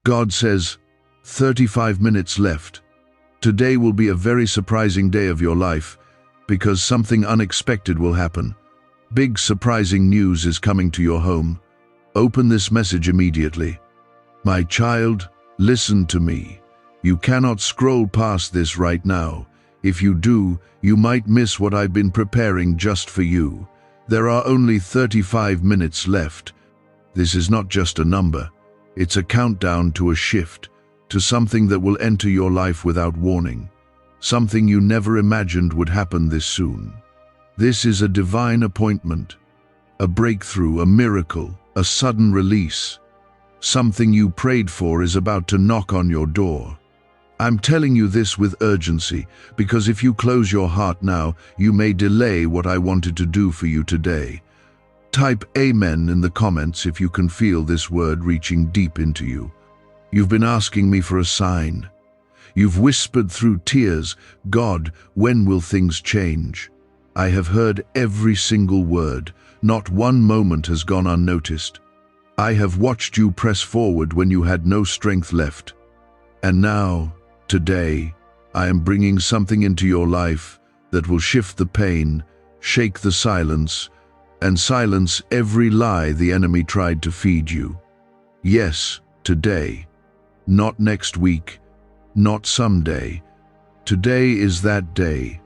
God says, 35 minutes left. Today will be a very surprising day of your life because something unexpected will happen. Big surprising news is coming to your home. Open this message immediately. My child, listen to me. You cannot scroll past this right now. If you do, you might miss what I've been preparing just for you. There are only 35 minutes left. This is not just a number. It's a countdown to a shift, to something that will enter your life without warning. Something you never imagined would happen this soon. This is a divine appointment, a breakthrough, a miracle, a sudden release. Something you prayed for is about to knock on your door. I'm telling you this with urgency, because if you close your heart now, you may delay what I wanted to do for you today. Type Amen in the comments if you can feel this word reaching deep into you. You've been asking me for a sign. You've whispered through tears, God, when will things change? I have heard every single word. Not one moment has gone unnoticed. I have watched you press forward when you had no strength left. And now, today, I am bringing something into your life that will shift the pain, shake the silence, and silence every lie the enemy tried to feed you. Yes, today. Not next week, not someday. Today is that day.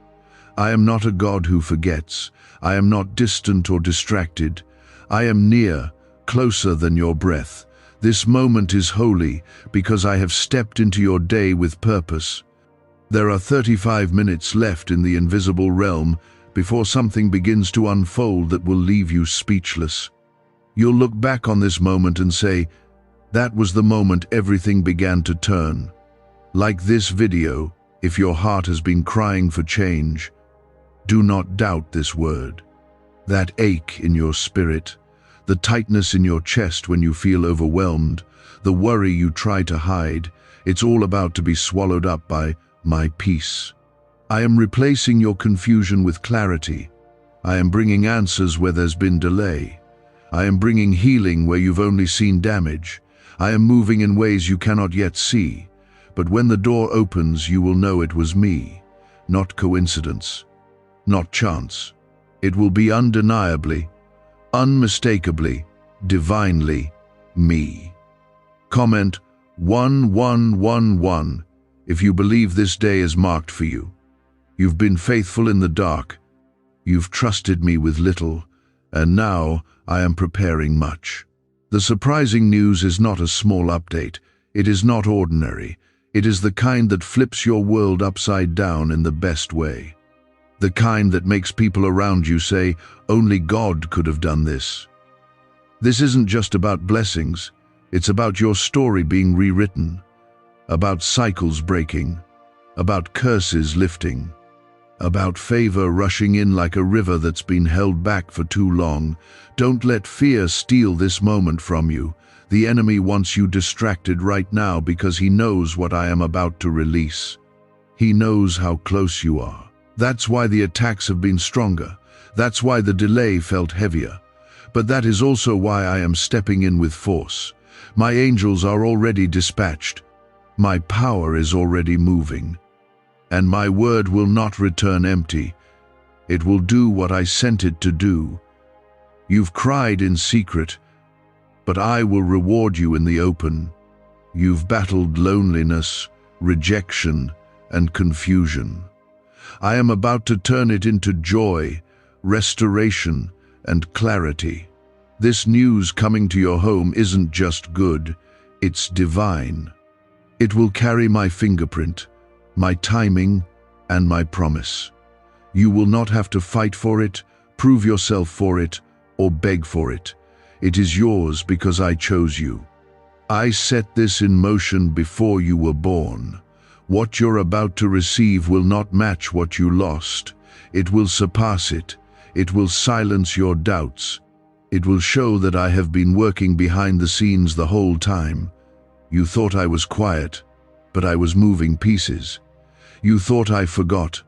I am not a God who forgets. I am not distant or distracted. I am near, closer than your breath. This moment is holy because I have stepped into your day with purpose. There are 35 minutes left in the invisible realm before something begins to unfold that will leave you speechless. You'll look back on this moment and say, that was the moment everything began to turn. Like this video, if your heart has been crying for change, do not doubt this word. That ache in your spirit, the tightness in your chest when you feel overwhelmed, the worry you try to hide, it's all about to be swallowed up by my peace. I am replacing your confusion with clarity. I am bringing answers where there's been delay. I am bringing healing where you've only seen damage. I am moving in ways you cannot yet see. But when the door opens, you will know it was me, not coincidence, not chance. It will be undeniably, unmistakably, divinely me. Comment 1111 if you believe this day is marked for you. You've been faithful in the dark. You've trusted me with little, and now I am preparing much. The surprising news is not a small update. It is not ordinary. It is the kind that flips your world upside down in the best way. The kind that makes people around you say, only God could have done this. This isn't just about blessings. It's about your story being rewritten, about cycles breaking, about curses lifting, about favor rushing in like a river that's been held back for too long. Don't let fear steal this moment from you. The enemy wants you distracted right now because he knows what I am about to release. He knows how close you are. That's why the attacks have been stronger. That's why the delay felt heavier. But that is also why I am stepping in with force. My angels are already dispatched. My power is already moving. And my word will not return empty. It will do what I sent it to do. You've cried in secret, but I will reward you in the open. You've battled loneliness, rejection, and confusion. I am about to turn it into joy, restoration, and clarity. This news coming to your home isn't just good, it's divine. It will carry my fingerprint, my timing, and my promise. You will not have to fight for it, prove yourself for it, or beg for it. It is yours because I chose you. I set this in motion before you were born. What you're about to receive will not match what you lost. It will surpass it. It will silence your doubts. It will show that I have been working behind the scenes the whole time. You thought I was quiet, but I was moving pieces. You thought I forgot,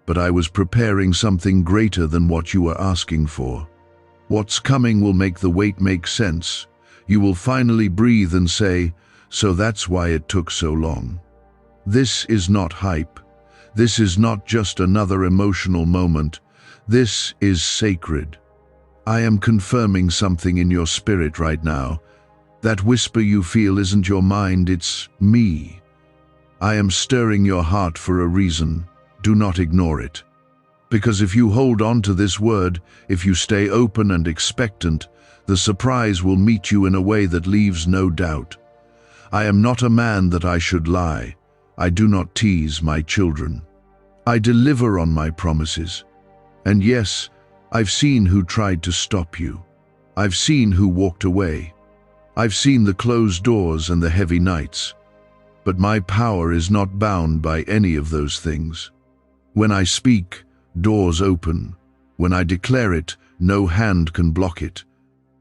but I was preparing something greater than what you were asking for. What's coming will make the wait make sense. You will finally breathe and say, so that's why it took so long. This is not hype. This is not just another emotional moment. This is sacred. I am confirming something in your spirit right now. That whisper you feel isn't your mind, it's me. I am stirring your heart for a reason. Do not ignore it. Because if you hold on to this word, if you stay open and expectant, the surprise will meet you in a way that leaves no doubt. I am not a man that I should lie. I do not tease my children. I deliver on my promises. And yes, I've seen who tried to stop you. I've seen who walked away. I've seen the closed doors and the heavy nights. But my power is not bound by any of those things. When I speak, doors open. When I declare it, no hand can block it.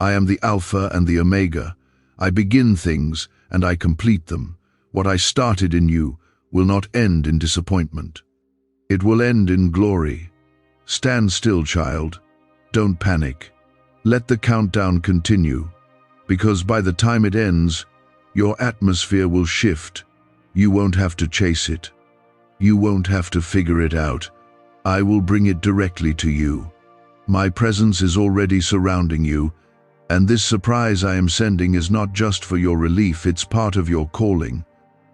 I am the Alpha and the Omega. I begin things and I complete them. What I started in you will not end in disappointment. It will end in glory. Stand still, child. Don't panic. Let the countdown continue, because by the time it ends, your atmosphere will shift. You won't have to chase it. You won't have to figure it out. I will bring it directly to you. My presence is already surrounding you, and this surprise I am sending is not just for your relief, it's part of your calling,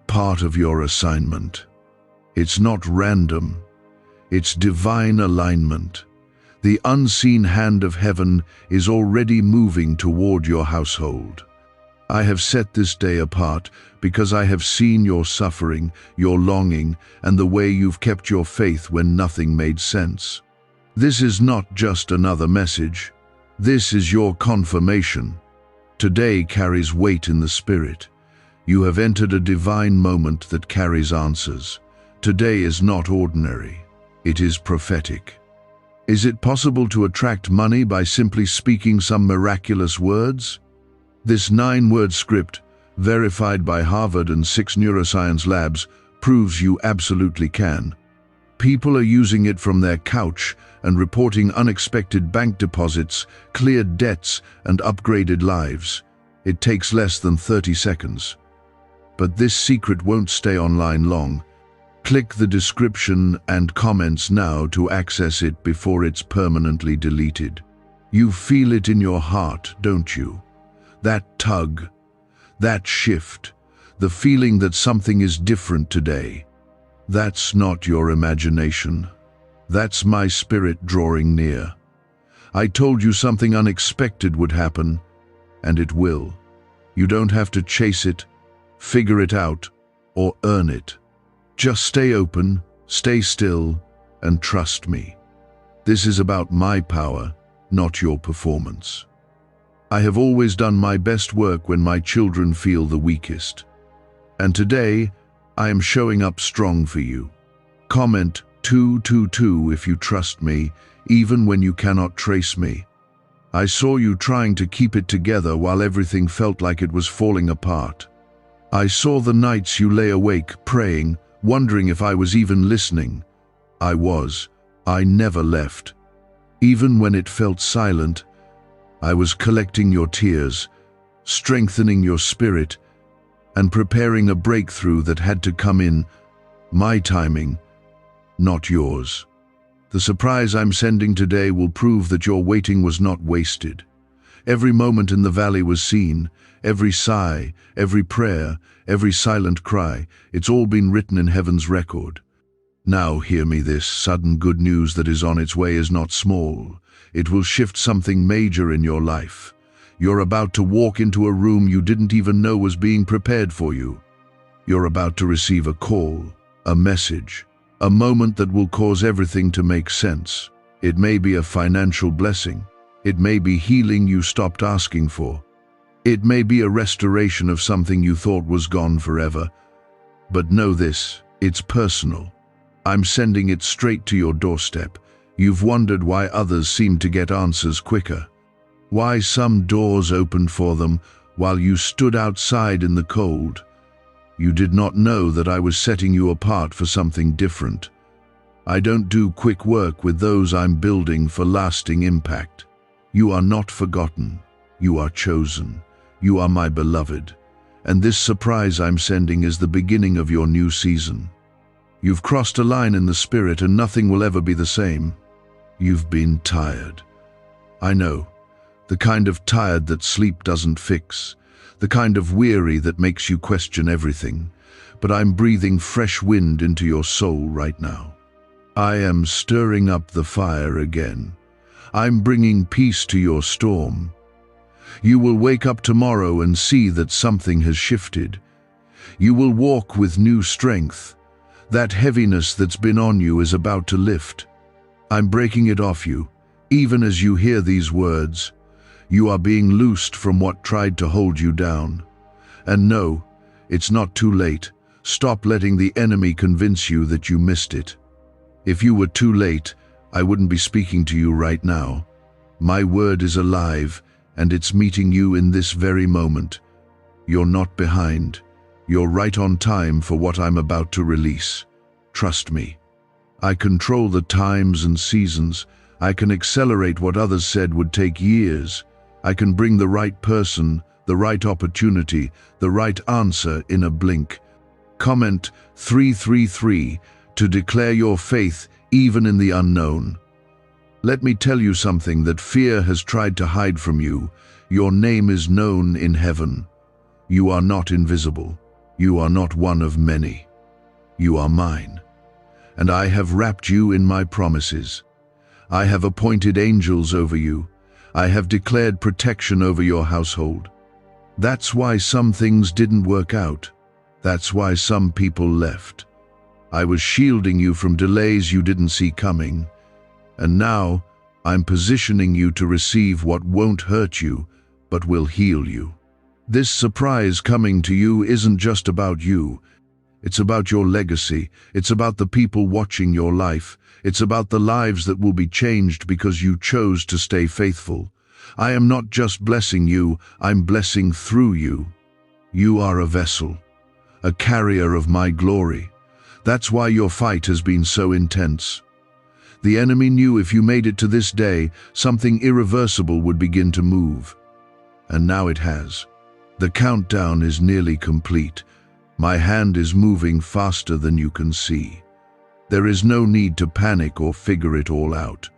part of your assignment. It's not random. It's divine alignment. The unseen hand of heaven is already moving toward your household. I have set this day apart because I have seen your suffering, your longing, and the way you've kept your faith when nothing made sense. This is not just another message. This is your confirmation. Today carries weight in the spirit. You have entered a divine moment that carries answers. Today is not ordinary. It is prophetic. Is it possible to attract money by simply speaking some miraculous words? This 9-word script, verified by Harvard and 6 neuroscience labs, proves you absolutely can. People are using it from their couch and reporting unexpected bank deposits, cleared debts, and upgraded lives. It takes less than 30 seconds. But this secret won't stay online long. Click the description and comments now to access it before it's permanently deleted. You feel it in your heart, don't you? That tug, that shift, the feeling that something is different today. That's not your imagination. That's my spirit drawing near. I told you something unexpected would happen, and it will. You don't have to chase it, figure it out, or earn it. Just stay open, stay still, and trust me. This is about my power, not your performance. I have always done my best work when my children feel the weakest. And today, I am showing up strong for you. Comment 222 if you trust me, even when you cannot trace me. I saw you trying to keep it together while everything felt like it was falling apart. I saw the nights you lay awake, praying, wondering if I was even listening. I was. I never left. Even when it felt silent, I was collecting your tears, strengthening your spirit, and preparing a breakthrough that had to come in my timing, not yours. The surprise I'm sending today will prove that your waiting was not wasted. Every moment in the valley was seen, every sigh, every prayer, every silent cry. It's all been written in heaven's record. Now hear me, this sudden good news that is on its way is not small. It will shift something major in your life. You're about to walk into a room you didn't even know was being prepared for you. You're about to receive a call, a message, a moment that will cause everything to make sense. It may be a financial blessing. It may be healing you stopped asking for. It may be a restoration of something you thought was gone forever. But know this, it's personal. I'm sending it straight to your doorstep. You've wondered why others seem to get answers quicker. Why some doors opened for them while you stood outside in the cold. You did not know that I was setting you apart for something different. I don't do quick work with those I'm building for lasting impact. You are not forgotten. You are chosen. You are my beloved. And this surprise I'm sending is the beginning of your new season. You've crossed a line in the spirit and nothing will ever be the same. You've been tired. I know, the kind of tired that sleep doesn't fix, the kind of weary that makes you question everything. But I'm breathing fresh wind into your soul right now. I am stirring up the fire again. I'm bringing peace to your storm. You will wake up tomorrow and see that something has shifted. You will walk with new strength. That heaviness that's been on you is about to lift. I'm breaking it off you. Even as you hear these words, you are being loosed from what tried to hold you down. And no, it's not too late. Stop letting the enemy convince you that you missed it. If you were too late, I wouldn't be speaking to you right now. My word is alive, and it's meeting you in this very moment. You're not behind. You're right on time for what I'm about to release. Trust me. I control the times and seasons. I can accelerate what others said would take years. I can bring the right person, the right opportunity, the right answer in a blink. Comment 333 to declare your faith even in the unknown. Let me tell you something that fear has tried to hide from you. Your name is known in heaven. You are not invisible. You are not one of many. You are mine. And I have wrapped you in my promises. I have appointed angels over you. I have declared protection over your household. That's why some things didn't work out. That's why some people left. I was shielding you from delays you didn't see coming. And now, I'm positioning you to receive what won't hurt you, but will heal you. This surprise coming to you isn't just about you. It's about your legacy. It's about the people watching your life. It's about the lives that will be changed because you chose to stay faithful. I am not just blessing you, I'm blessing through you. You are a vessel, a carrier of my glory. That's why your fight has been so intense. The enemy knew if you made it to this day, something irreversible would begin to move. And now it has. The countdown is nearly complete. My hand is moving faster than you can see. There is no need to panic or figure it all out.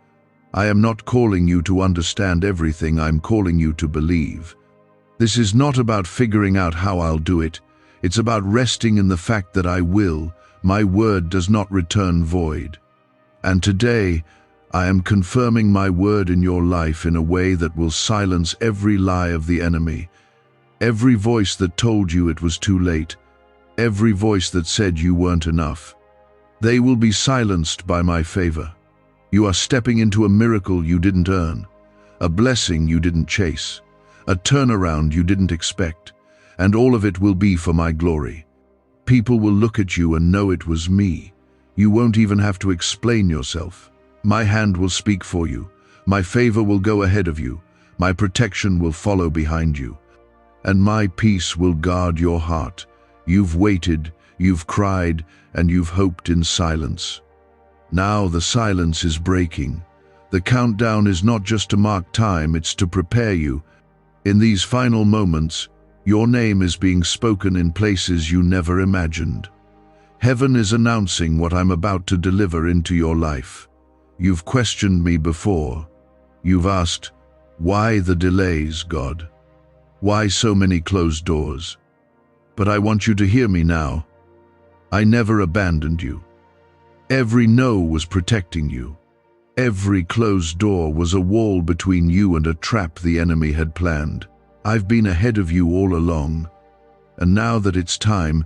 I am not calling you to understand everything, I'm calling you to believe. This is not about figuring out how I'll do it. It's about resting in the fact that I will. My word does not return void. And today, I am confirming my word in your life in a way that will silence every lie of the enemy. Every voice that told you it was too late. Every voice that said you weren't enough. They will be silenced by my favor. You are stepping into a miracle you didn't earn, a blessing you didn't chase, a turnaround you didn't expect, and all of it will be for my glory. People will look at you and know it was me. You won't even have to explain yourself. My hand will speak for you. My favor will go ahead of you. My protection will follow behind you. And my peace will guard your heart. You've waited, you've cried, and you've hoped in silence. Now the silence is breaking. The countdown is not just to mark time, it's to prepare you. In these final moments, your name is being spoken in places you never imagined. Heaven is announcing what I'm about to deliver into your life. You've questioned me before. You've asked, why the delays, God? Why so many closed doors? But I want you to hear me now. I never abandoned you. Every no was protecting you. Every closed door was a wall between you and a trap the enemy had planned. I've been ahead of you all along. And now that it's time,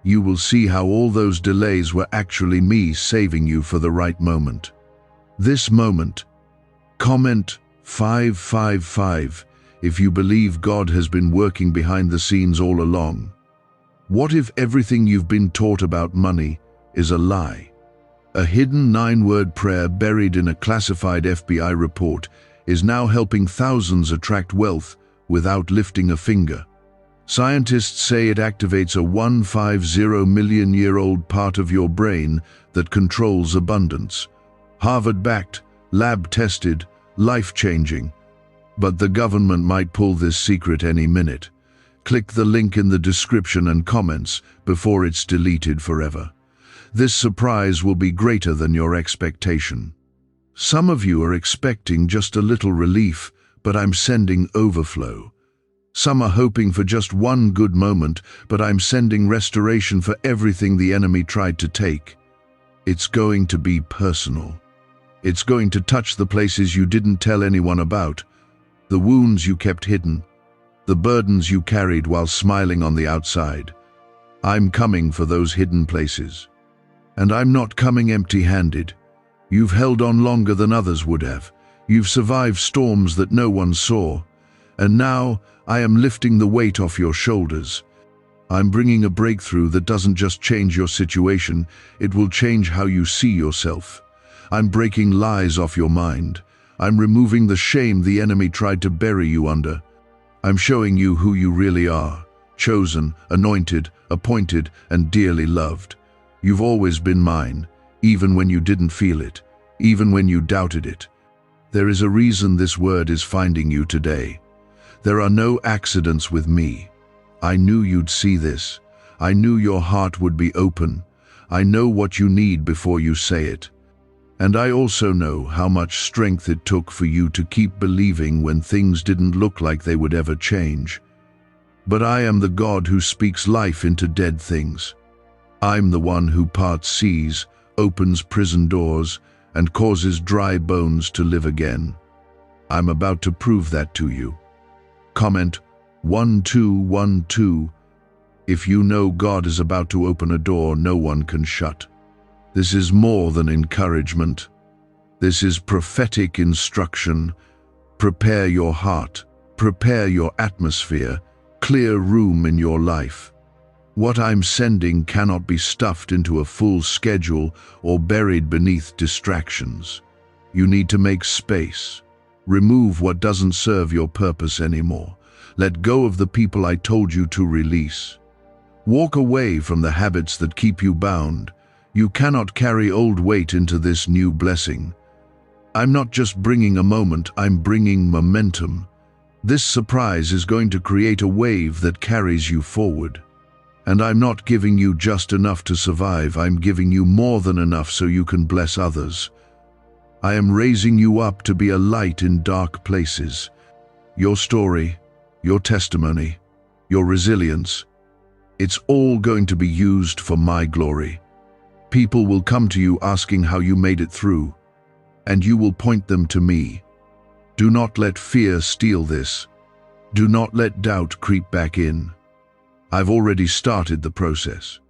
you will see how all those delays were actually me saving you for the right moment. This moment. Comment 555 if you believe God has been working behind the scenes all along. What if everything you've been taught about money is a lie? A hidden 9-word prayer buried in a classified FBI report is now helping thousands attract wealth without lifting a finger. Scientists say it activates a 150-million-year-old part of your brain that controls abundance. Harvard-backed, lab-tested, life-changing. But the government might pull this secret any minute. click the link in the description and comments before it's deleted forever. This surprise will be greater than your expectation. Some of you are expecting just a little relief, but I'm sending overflow. Some are hoping for just one good moment, but I'm sending restoration for everything the enemy tried to take. It's going to be personal. It's going to touch the places you didn't tell anyone about, the wounds you kept hidden, the burdens you carried while smiling on the outside. I'm coming for those hidden places. And I'm not coming empty-handed. You've held on longer than others would have. You've survived storms that no one saw. And now I am lifting the weight off your shoulders. I'm bringing a breakthrough that doesn't just change your situation, it will change how you see yourself. I'm breaking lies off your mind. I'm removing the shame the enemy tried to bury you under. I'm showing you who you really are, chosen, anointed, appointed, and dearly loved. You've always been mine, even when you didn't feel it, even when you doubted it. There is a reason this word is finding you today. There are no accidents with me. I knew you'd see this. I knew your heart would be open. I know what you need before you say it. And I also know how much strength it took for you to keep believing when things didn't look like they would ever change. But I am the God who speaks life into dead things. I'm the one who parts seas, opens prison doors, and causes dry bones to live again. I'm about to prove that to you. Comment 1212 if you know God is about to open a door no one can shut. This is more than encouragement. This is prophetic instruction. Prepare your heart, prepare your atmosphere, clear room in your life. What I'm sending cannot be stuffed into a full schedule or buried beneath distractions. You need to make space. Remove what doesn't serve your purpose anymore. Let go of the people I told you to release. Walk away from the habits that keep you bound. You cannot carry old weight into this new blessing. I'm not just bringing a moment, I'm bringing momentum. This surprise is going to create a wave that carries you forward. And I'm not giving you just enough to survive, I'm giving you more than enough so you can bless others. I am raising you up to be a light in dark places. Your story, your testimony, your resilience, it's all going to be used for my glory. People will come to you asking how you made it through, and you will point them to me. Do not let fear steal this. Do not let doubt creep back in. I've already started the process.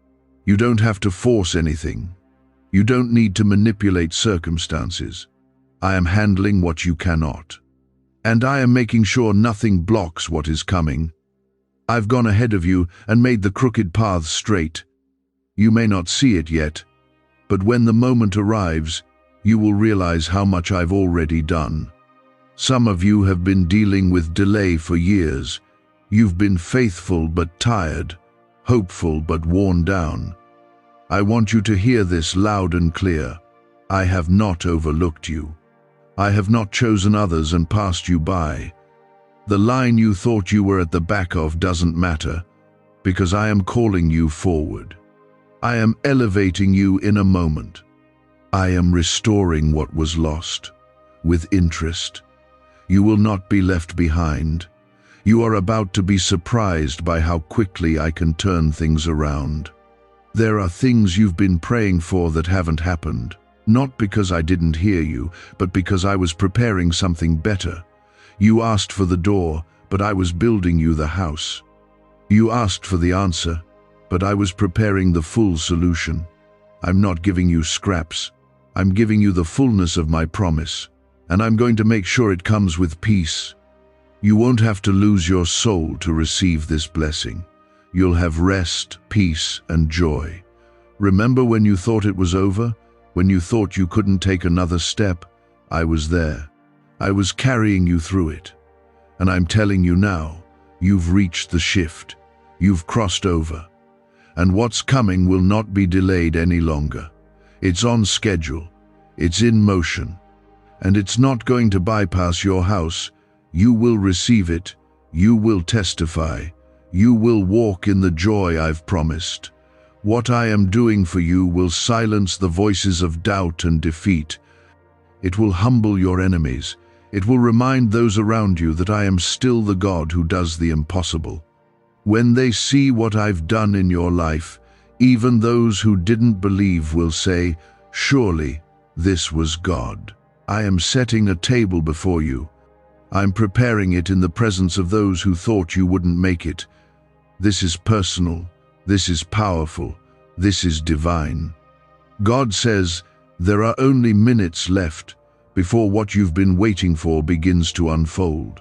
You don't have to force anything. You don't need to manipulate circumstances. I am handling what you cannot. And I am making sure nothing blocks what is coming. I've gone ahead of you and made the crooked paths straight. You may not see it yet, but when the moment arrives, you will realize how much I've already done. Some of you have been dealing with delay for years. You've been faithful but tired, hopeful but worn down. I want you to hear this loud and clear. I have not overlooked you. I have not chosen others and passed you by. The line you thought you were at the back of doesn't matter, because I am calling you forward. I am elevating you in a moment. I am restoring what was lost, with interest. You will not be left behind. You are about to be surprised by how quickly I can turn things around. There are things you've been praying for that haven't happened, not because I didn't hear you, but because I was preparing something better. You asked for the door, but I was building you the house. You asked for the answer, but I was preparing the full solution. I'm not giving you scraps. I'm giving you the fullness of my promise, and I'm going to make sure it comes with peace. You won't have to lose your soul to receive this blessing. You'll have rest, peace, and joy. Remember when you thought it was over? When you thought you couldn't take another step? I was there. I was carrying you through it. And I'm telling you now, you've reached the shift. You've crossed over. And what's coming will not be delayed any longer. It's on schedule. It's in motion. And it's not going to bypass your house. You will receive it. You will testify. You will walk in the joy I've promised. What I am doing for you will silence the voices of doubt and defeat. It will humble your enemies. It will remind those around you that I am still the God who does the impossible. When they see what I've done in your life, even those who didn't believe will say, "Surely this was God." I am setting a table before you. I'm preparing it in the presence of those who thought you wouldn't make it. This is personal. This is powerful. This is divine. God says, there are only minutes left before what you've been waiting for begins to unfold.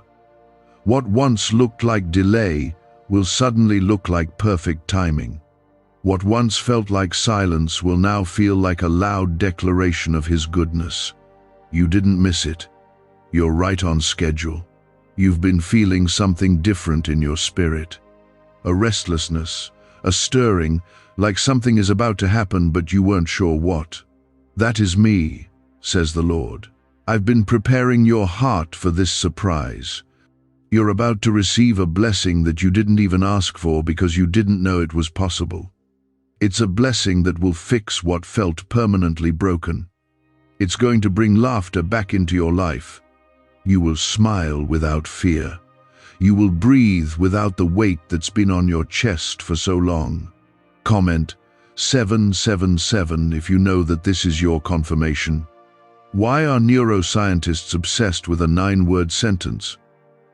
What once looked like delay will suddenly look like perfect timing. What once felt like silence will now feel like a loud declaration of His goodness. You didn't miss it. You're right on schedule. You've been feeling something different in your spirit. A restlessness, a stirring, like something is about to happen but you weren't sure what. That is me, says the Lord. I've been preparing your heart for this surprise. You're about to receive a blessing that you didn't even ask for because you didn't know it was possible. It's a blessing that will fix what felt permanently broken. It's going to bring laughter back into your life. You will smile without fear. You will breathe without the weight that's been on your chest for so long. Comment 777 if you know that this is your confirmation. Why are neuroscientists obsessed with a 9-word sentence?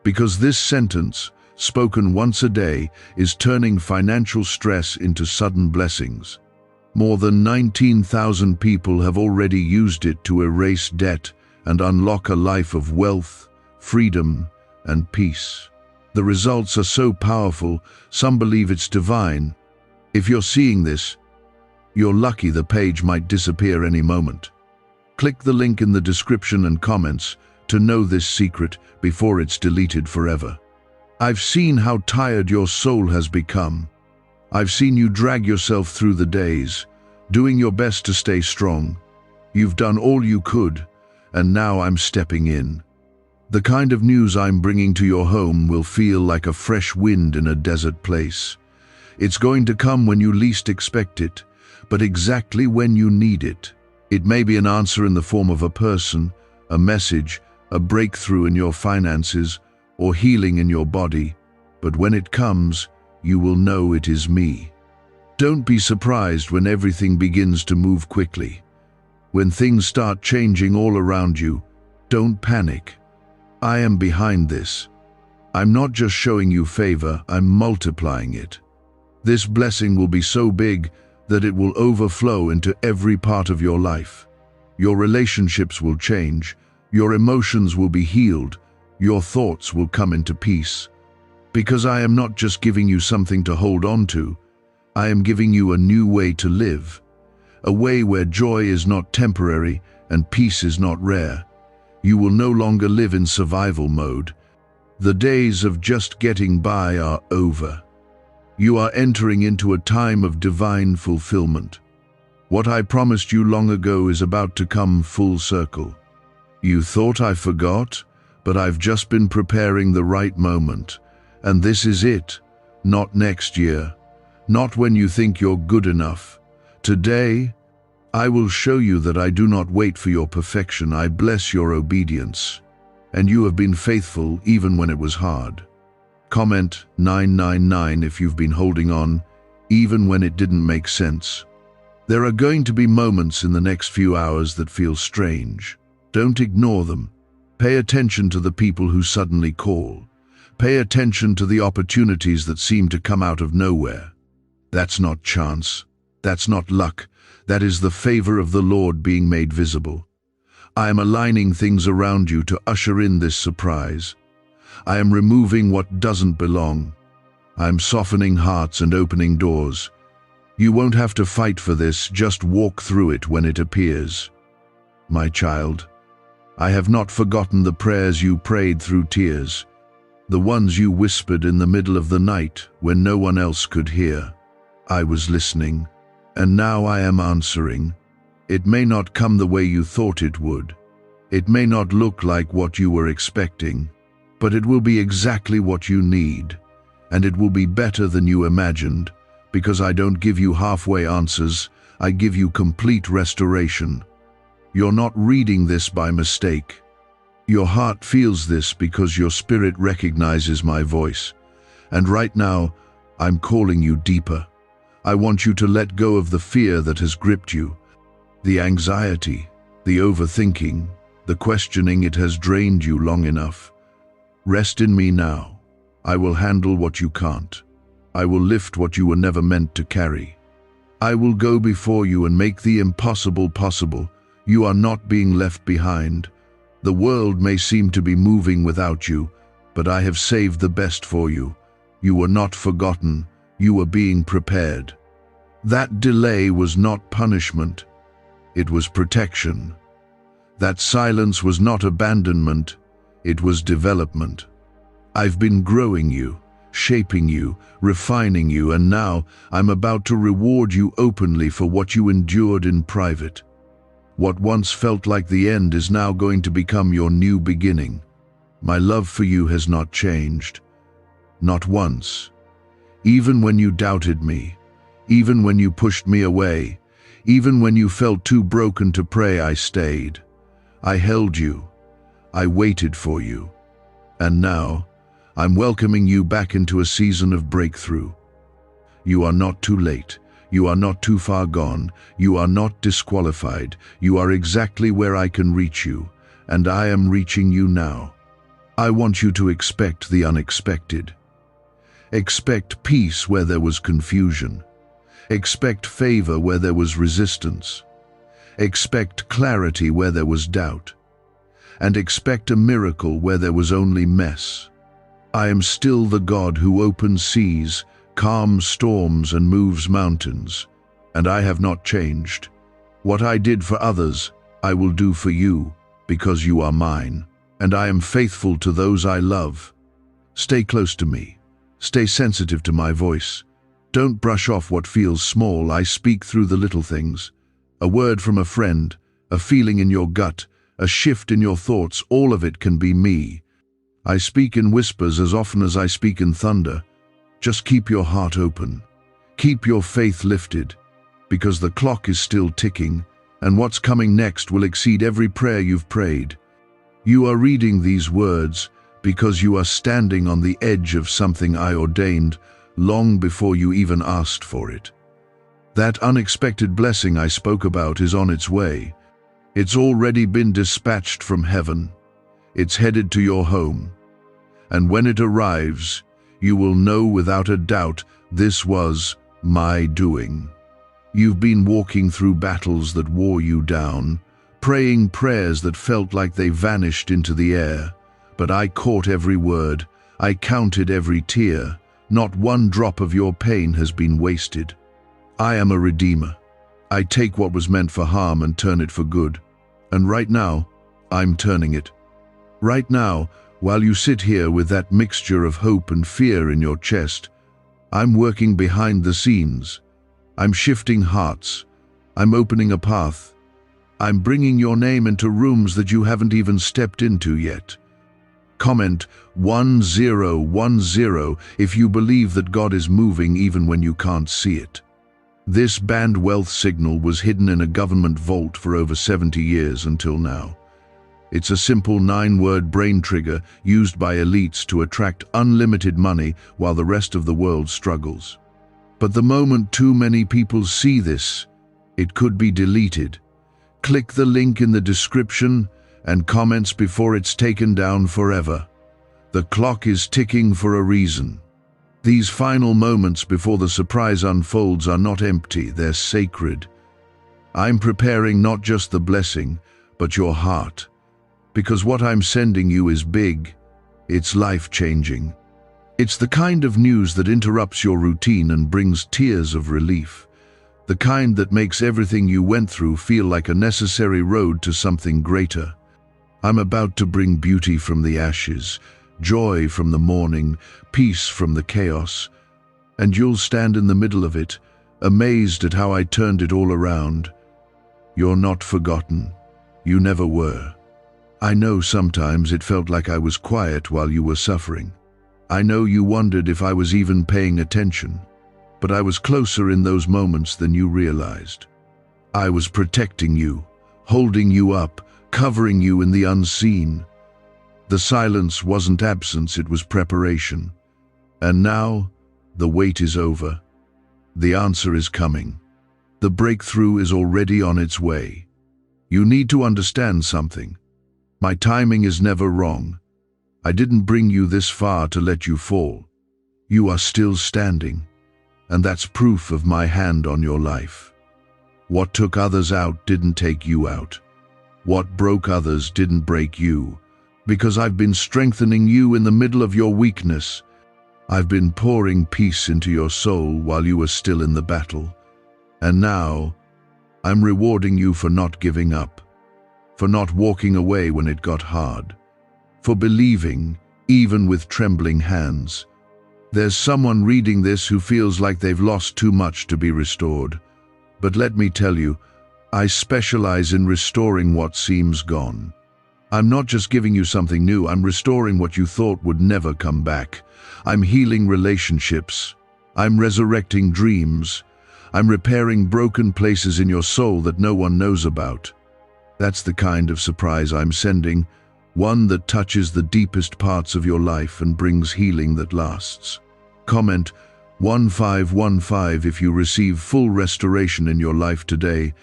Because this sentence, spoken once a day, is turning financial stress into sudden blessings. More than 19,000 people have already used it to erase debt and unlock a life of wealth, freedom, and peace. The results are so powerful, some believe it's divine. If you're seeing this, you're lucky. The page might disappear any moment. Click the link in the description and comments to know this secret before it's deleted forever. I've seen how tired your soul has become. I've seen you drag yourself through the days, doing your best to stay strong. You've done all you could, and now I'm stepping in. The kind of news I'm bringing to your home will feel like a fresh wind in a desert place. It's going to come when you least expect it, but exactly when you need it. It may be an answer in the form of a person, a message, a breakthrough in your finances, or healing in your body, but when it comes, you will know it is me. Don't be surprised when everything begins to move quickly. When things start changing all around you, don't panic. I am behind this. I'm not just showing you favor, I'm multiplying it. This blessing will be so big that it will overflow into every part of your life. Your relationships will change, your emotions will be healed, your thoughts will come into peace. Because I am not just giving you something to hold on to, I am giving you a new way to live. A way where joy is not temporary and peace is not rare. You will no longer live in survival mode. The days of just getting by are over. You are entering into a time of divine fulfillment. What I promised you long ago is about to come full circle. You thought I forgot, but I've just been preparing the right moment. And this is it, not next year, not when you think you're good enough. Today, I will show you that I do not wait for your perfection. I bless your obedience. And you have been faithful even when it was hard. Comment 999 if you've been holding on, even when it didn't make sense. There are going to be moments in the next few hours that feel strange. Don't ignore them. Pay attention to the people who suddenly call. Pay attention to the opportunities that seem to come out of nowhere. That's not chance. That's not luck. That is the favor of the Lord being made visible. I am aligning things around you to usher in this surprise. I am removing what doesn't belong. I am softening hearts and opening doors. You won't have to fight for this, just walk through it when it appears. My child, I have not forgotten the prayers you prayed through tears, the ones you whispered in the middle of the night when no one else could hear. I was listening, and now I am answering. It may not come the way you thought it would. It may not look like what you were expecting, but it will be exactly what you need. and it will be better than you imagined, because I don't give you halfway answers, I give you complete restoration. You're not reading this by mistake. Your heart feels this because your spirit recognizes my voice. And right now, I'm calling you deeper. I want you to let go of the fear that has gripped you, the anxiety, the overthinking, the questioning. It has drained you long enough. Rest in me now. I will handle what you can't. I will lift what you were never meant to carry. I will go before you and make the impossible possible. You are not being left behind. The world may seem to be moving without you, but I have saved the best for you. You were not forgotten. You were being prepared. That delay was not punishment. It was protection. That silence was not abandonment. It was development. I've been growing you, shaping you, refining you, and now I'm about to reward you openly for what you endured in private. What once felt like the end is now going to become your new beginning. My love for you has not changed. Not once. Even when you doubted me, even when you pushed me away, even when you felt too broken to pray, I stayed. I held you. I waited for you. And now, I'm welcoming you back into a season of breakthrough. You are not too late. You are not too far gone. You are not disqualified. You are exactly where I can reach you, and I am reaching you now. I want you to expect the unexpected. Expect peace where there was confusion. Expect favor where there was resistance. Expect clarity where there was doubt. And expect a miracle where there was only mess. I am still the God who opens seas, calms storms, and moves mountains, and I have not changed. What I did for others, I will do for you, because you are mine, and I am faithful to those I love. Stay close to me. Stay sensitive to my voice. Don't brush off what feels small. I speak through the little things. A word from a friend, a feeling in your gut, a shift in your thoughts, all of it can be me. I speak in whispers as often as I speak in thunder. Just keep your heart open. Keep your faith lifted, because the clock is still ticking, and what's coming next will exceed every prayer you've prayed. You are reading these words because you are standing on the edge of something I ordained long before you even asked for it. That unexpected blessing I spoke about is on its way. It's already been dispatched from heaven. It's headed to your home. And when it arrives, you will know without a doubt this was my doing. You've been walking through battles that wore you down, praying prayers that felt like they vanished into the air. But I caught every word. I counted every tear. Not one drop of your pain has been wasted. I am a redeemer. I take what was meant for harm and turn it for good. And right now, I'm turning it. Right now, while you sit here with that mixture of hope and fear in your chest, I'm working behind the scenes. I'm shifting hearts. I'm opening a path. I'm bringing your name into rooms that you haven't even stepped into yet. Comment 1010 if you believe that God is moving even when you can't see it. This banned wealth signal was hidden in a government vault for over 70 years until now. It's a simple 9-word brain trigger used by elites to attract unlimited money while the rest of the world struggles. But the moment too many people see this, it could be deleted. Click the link in the description and comments before it's taken down forever. The clock is ticking for a reason. These final moments before the surprise unfolds are not empty, they're sacred. I'm preparing not just the blessing, but your heart. Because what I'm sending you is big, it's life-changing. It's the kind of news that interrupts your routine and brings tears of relief. The kind that makes everything you went through feel like a necessary road to something greater. I'm about to bring beauty from the ashes, joy from the mourning, peace from the chaos, and you'll stand in the middle of it, amazed at how I turned it all around. You're not forgotten. You never were. I know sometimes it felt like I was quiet while you were suffering. I know you wondered if I was even paying attention, but I was closer in those moments than you realized. I was protecting you, holding you up, covering you in the unseen. The silence wasn't absence, it was preparation. And now, the wait is over. The answer is coming. The breakthrough is already on its way. You need to understand something. My timing is never wrong. I didn't bring you this far to let you fall. You are still standing, and that's proof of my hand on your life. What took others out didn't take you out. What broke others didn't break you, because I've been strengthening you in the middle of your weakness. I've been pouring peace into your soul while you were still in the battle. And now, I'm rewarding you for not giving up, for not walking away when it got hard, for believing, even with trembling hands. There's someone reading this who feels like they've lost too much to be restored. But let me tell you, I specialize in restoring what seems gone. I'm not just giving you something new, I'm restoring what you thought would never come back. I'm healing relationships. I'm resurrecting dreams. I'm repairing broken places in your soul that no one knows about. That's the kind of surprise I'm sending, one that touches the deepest parts of your life and brings healing that lasts. Comment 1515 if you receive full restoration in your life today.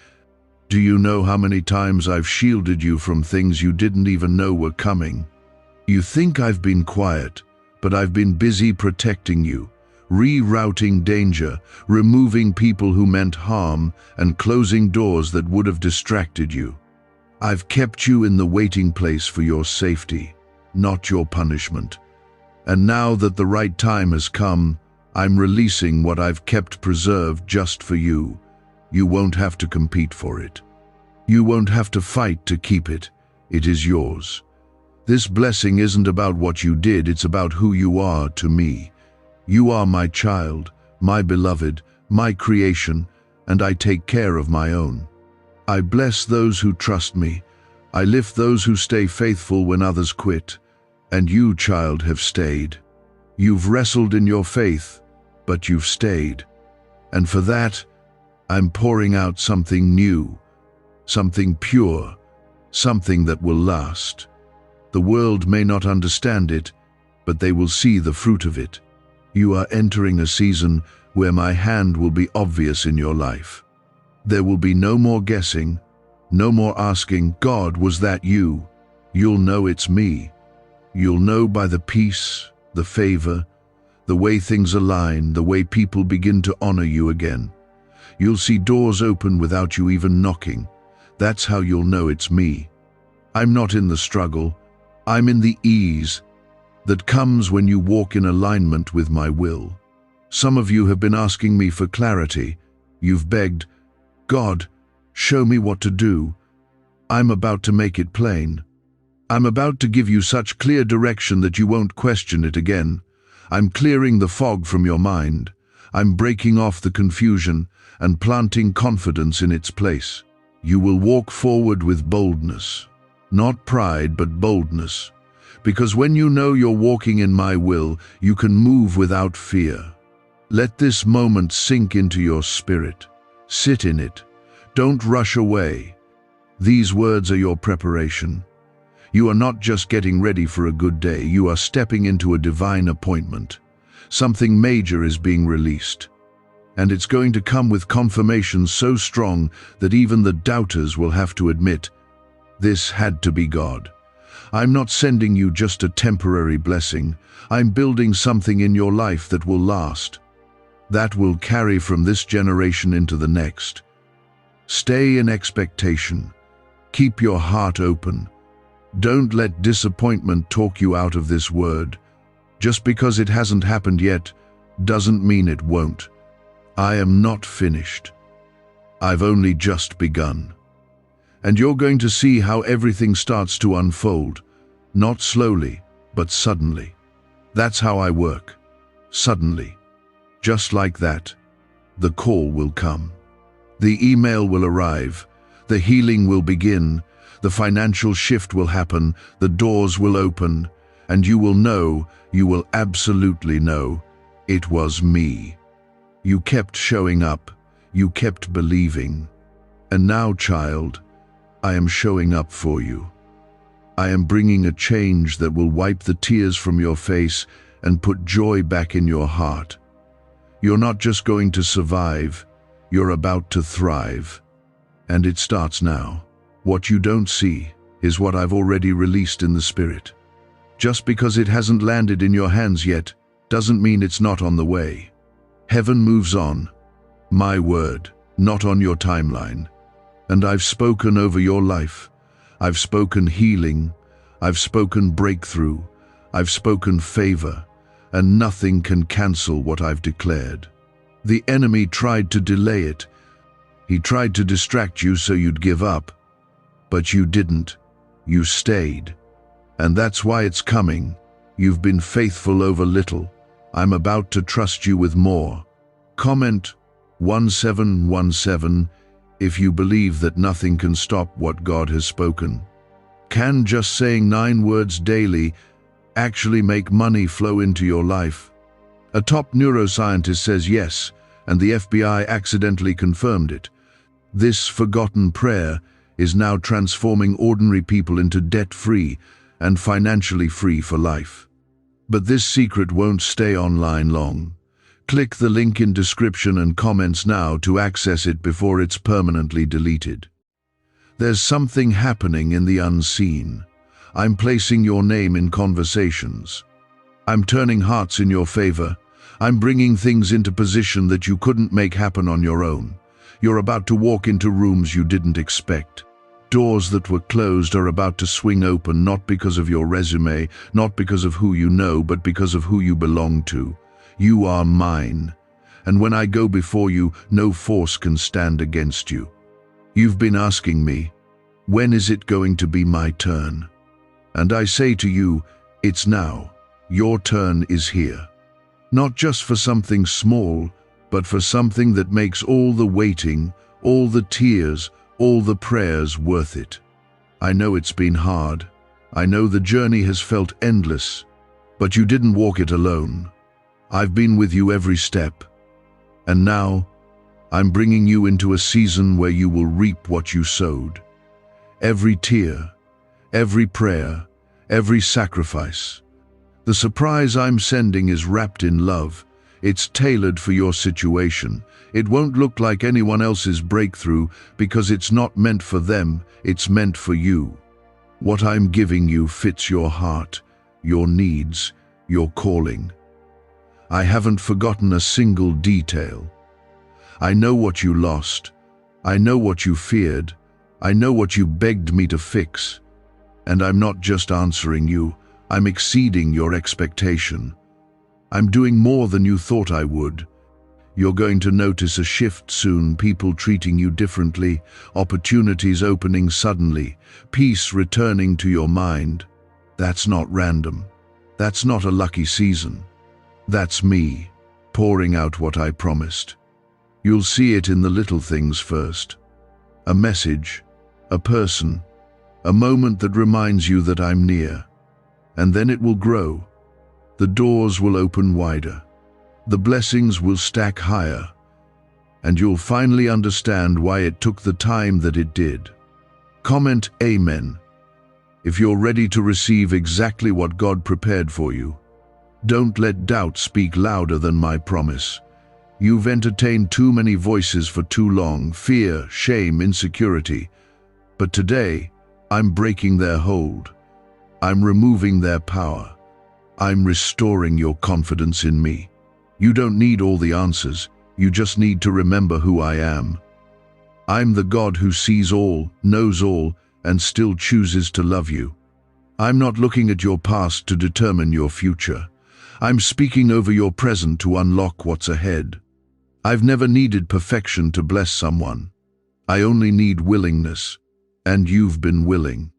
Do you know how many times I've shielded you from things you didn't even know were coming? You think I've been quiet, but I've been busy protecting you, rerouting danger, removing people who meant harm, and closing doors that would have distracted you. I've kept you in the waiting place for your safety, not your punishment. And now that the right time has come, I'm releasing what I've kept preserved just for you. You won't have to compete for it. You won't have to fight to keep it. It is yours. This blessing isn't about what you did, it's about who you are to me. You are my child, my beloved, my creation, and I take care of my own. I bless those who trust me. I lift those who stay faithful when others quit. And you, child, have stayed. You've wrestled in your faith, but you've stayed. And for that, I'm pouring out something new, something pure, something that will last. The world may not understand it, but they will see the fruit of it. You are entering a season where my hand will be obvious in your life. There will be no more guessing, no more asking, God, was that you? You'll know it's me. You'll know by the peace, the favor, the way things align, the way people begin to honor you again. You'll see doors open without you even knocking. That's how you'll know it's me. I'm not in the struggle. I'm in the ease that comes when you walk in alignment with my will. Some of you have been asking me for clarity. You've begged, God, show me what to do. I'm about to make it plain. I'm about to give you such clear direction that you won't question it again. I'm clearing the fog from your mind. I'm breaking off the confusion and planting confidence in its place. You will walk forward with boldness, not pride but boldness, because when you know you're walking in my will, you can move without fear. Let this moment sink into your spirit. Sit in it. Don't rush away. These words are your preparation. You are not just getting ready for a good day, you are stepping into a divine appointment. Something major is being released. And it's going to come with confirmation so strong that even the doubters will have to admit, this had to be God. I'm not sending you just a temporary blessing. I'm building something in your life that will last. That will carry from this generation into the next. Stay in expectation. Keep your heart open. Don't let disappointment talk you out of this word. Just because it hasn't happened yet doesn't mean it won't. I am not finished. I've only just begun. And you're going to see how everything starts to unfold, not slowly, but suddenly. That's how I work. Suddenly. Just like that, the call will come. The email will arrive. The healing will begin. The financial shift will happen. The doors will open. And you will absolutely know, it was me. You kept showing up, you kept believing. And now, child, I am showing up for you. I am bringing a change that will wipe the tears from your face and put joy back in your heart. You're not just going to survive, you're about to thrive. And it starts now. What you don't see is what I've already released in the spirit. Just because it hasn't landed in your hands yet doesn't mean it's not on the way. Heaven moves on. My word, not on your timeline. And I've spoken over your life. I've spoken healing. I've spoken breakthrough. I've spoken favor. And nothing can cancel what I've declared. The enemy tried to delay it. He tried to distract you so you'd give up. But you didn't. You stayed. And that's why it's coming. You've been faithful over little. I'm about to trust you with more. Comment 1717 if you believe that nothing can stop what God has spoken. Can just saying 9 words daily actually make money flow into your life? A top neuroscientist says yes, and the FBI accidentally confirmed it. This forgotten prayer is now transforming ordinary people into debt-free and financially free for life. But this secret won't stay online long. Click the link in description and comments now to access it before it's permanently deleted. There's something happening in the unseen. I'm placing your name in conversations. I'm turning hearts in your favor. I'm bringing things into position that you couldn't make happen on your own. You're about to walk into rooms you didn't expect. Doors that were closed are about to swing open, not because of your resume, not because of who you know, but because of who you belong to. You are mine. And when I go before you, no force can stand against you. You've been asking me, when is it going to be my turn? And I say to you, it's now. Your turn is here. Not just for something small, but for something that makes all the waiting, all the tears, all the prayers worth it. I know it's been hard. I know the journey has felt endless, but you didn't walk it alone. I've been with you every step. And now, I'm bringing you into a season where you will reap what you sowed. Every tear, every prayer, every sacrifice. The surprise I'm sending is wrapped in love. It's tailored for your situation. It won't look like anyone else's breakthrough because it's not meant for them, it's meant for you. What I'm giving you fits your heart, your needs, your calling. I haven't forgotten a single detail. I know what you lost. I know what you feared. I know what you begged me to fix. And I'm not just answering you, I'm exceeding your expectation. I'm doing more than you thought I would. You're going to notice a shift soon, people treating you differently, opportunities opening suddenly, peace returning to your mind. That's not random. That's not a lucky season. That's me, pouring out what I promised. You'll see it in the little things first. A message, a person, a moment that reminds you that I'm near. And then it will grow. The doors will open wider. The blessings will stack higher. And you'll finally understand why it took the time that it did. Comment Amen if you're ready to receive exactly what God prepared for you. Don't let doubt speak louder than my promise. You've entertained too many voices for too long, fear, shame, insecurity. But today, I'm breaking their hold. I'm removing their power. I'm restoring your confidence in me. You don't need all the answers. You just need to remember who I am. I'm the God who sees all, knows all, and still chooses to love you. I'm not looking at your past to determine your future. I'm speaking over your present to unlock what's ahead. I've never needed perfection to bless someone. I only need willingness. And you've been willing.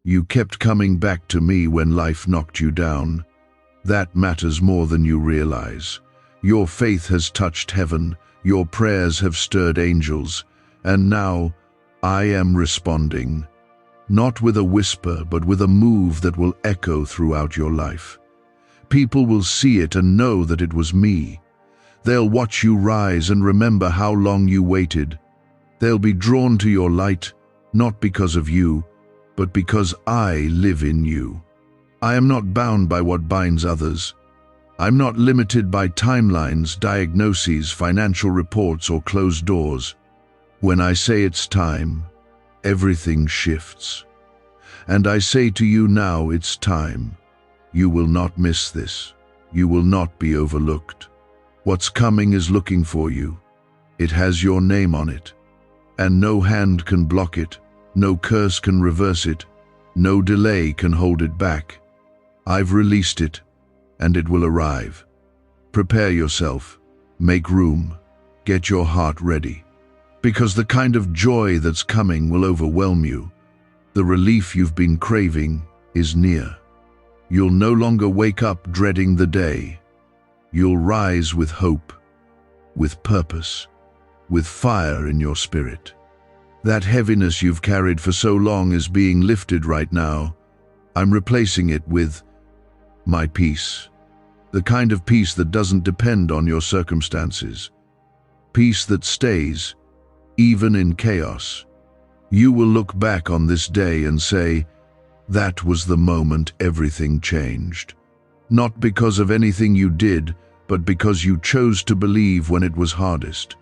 You kept coming back to me when life knocked you down. That matters more than you realize. Your faith has touched heaven, your prayers have stirred angels, and now I am responding. not with a whisper, but with a move that will echo throughout your life. People will see it and know that it was me. They'll watch you rise and remember how long you waited. They'll be drawn to your light, not because of you, but because I live in you. I am not bound by what binds others. I'm not limited by timelines, diagnoses, financial reports, or closed doors. When I say it's time, everything shifts. And I say to you now, it's time. You will not miss this. You will not be overlooked. What's coming is looking for you. It has your name on it. And no hand can block it. No curse can reverse it. No delay can hold it back. I've released it, and it will arrive. Prepare yourself. Make room. Get your heart ready. Because the kind of joy that's coming will overwhelm you. The relief you've been craving is near. You'll no longer wake up dreading the day. You'll rise with hope, with purpose, with fire in your spirit. That heaviness you've carried for so long is being lifted right now. I'm replacing it with my peace. The kind of peace that doesn't depend on your circumstances. Peace that stays, even in chaos. You will look back on this day and say, that was the moment everything changed. Not because of anything you did, but because you chose to believe when it was hardest.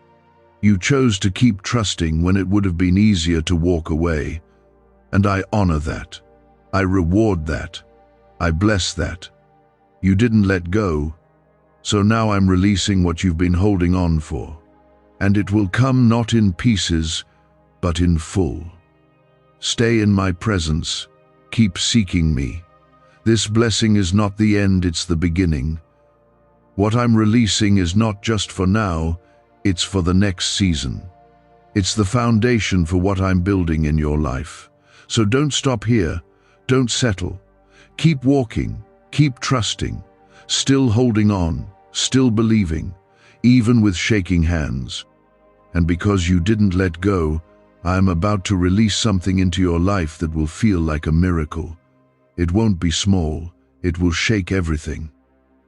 You chose to keep trusting when it would have been easier to walk away. And I honor that. I reward that. I bless that. You didn't let go, so now I'm releasing what you've been holding on for. And it will come not in pieces, but in full. Stay in my presence. Keep seeking me. This blessing is not the end, it's the beginning. What I'm releasing is not just for now, it's for the next season. It's the foundation for what I'm building in your life. So don't stop here. Don't settle. Keep walking. Keep trusting. Still holding on. Still believing. Even with shaking hands. And because you didn't let go, I am about to release something into your life that will feel like a miracle. It won't be small. It will shake everything.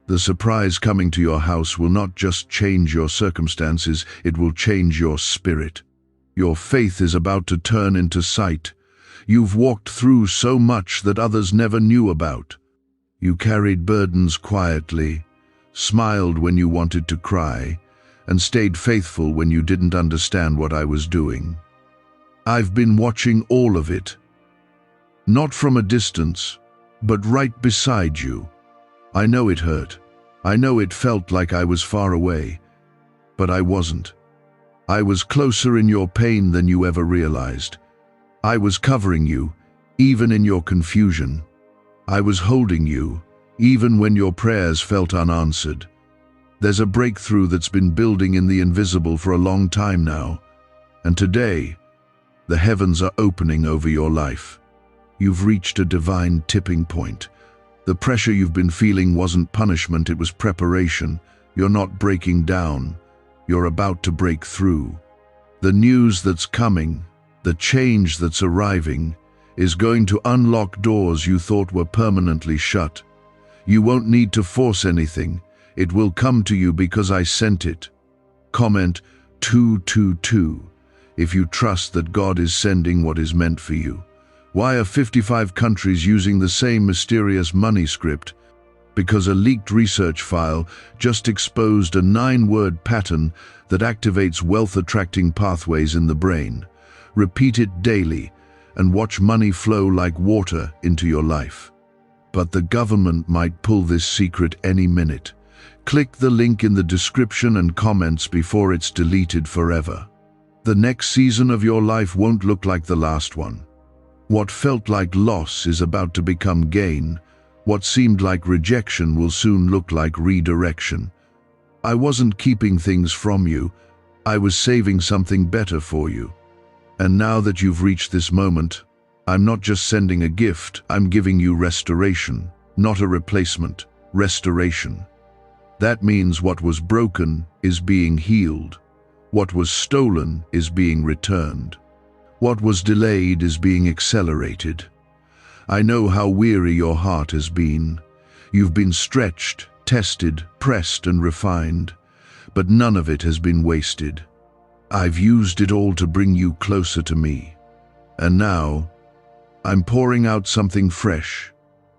The surprise coming to your house will not just change your circumstances, it will change your spirit. Your faith is about to turn into sight. You've walked through so much that others never knew about. You carried burdens quietly, smiled when you wanted to cry, and stayed faithful when you didn't understand what I was doing. I've been watching all of it. Not from a distance, but right beside you. I know it hurt. I know it felt like I was far away, but I wasn't. I was closer in your pain than you ever realized. I was covering you, even in your confusion. I was holding you, even when your prayers felt unanswered. There's a breakthrough that's been building in the invisible for a long time now, and today, the heavens are opening over your life. You've reached a divine tipping point. The pressure you've been feeling wasn't punishment, it was preparation. You're not breaking down. You're about to break through. The news that's coming, the change that's arriving, is going to unlock doors you thought were permanently shut. You won't need to force anything. It will come to you because I sent it. Comment 222 if you trust that God is sending what is meant for you. Why are 55 countries using the same mysterious money script? Because a leaked research file just exposed a 9-word pattern that activates wealth-attracting pathways in the brain. Repeat it daily and watch money flow like water into your life. But the government might pull this secret any minute. Click the link in the description and comments before it's deleted forever. The next season of your life won't look like the last one. What felt like loss is about to become gain. What seemed like rejection will soon look like redirection. I wasn't keeping things from you. I was saving something better for you. And now that you've reached this moment, I'm not just sending a gift, I'm giving you restoration, not a replacement, restoration. That means what was broken is being healed. What was stolen is being returned. What was delayed is being accelerated. I know how weary your heart has been. You've been stretched, tested, pressed, and refined, but none of it has been wasted. I've used it all to bring you closer to me. And now, I'm pouring out something fresh,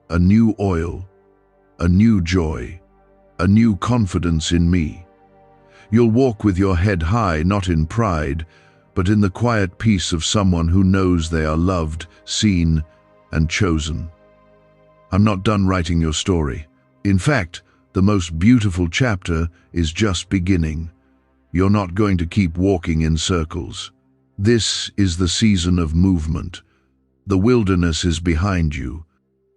a new oil, a new joy, a new confidence in me. You'll walk with your head high, not in pride, but in the quiet peace of someone who knows they are loved, seen, and chosen. I'm not done writing your story. In fact, the most beautiful chapter is just beginning. You're not going to keep walking in circles. This is the season of movement. The wilderness is behind you.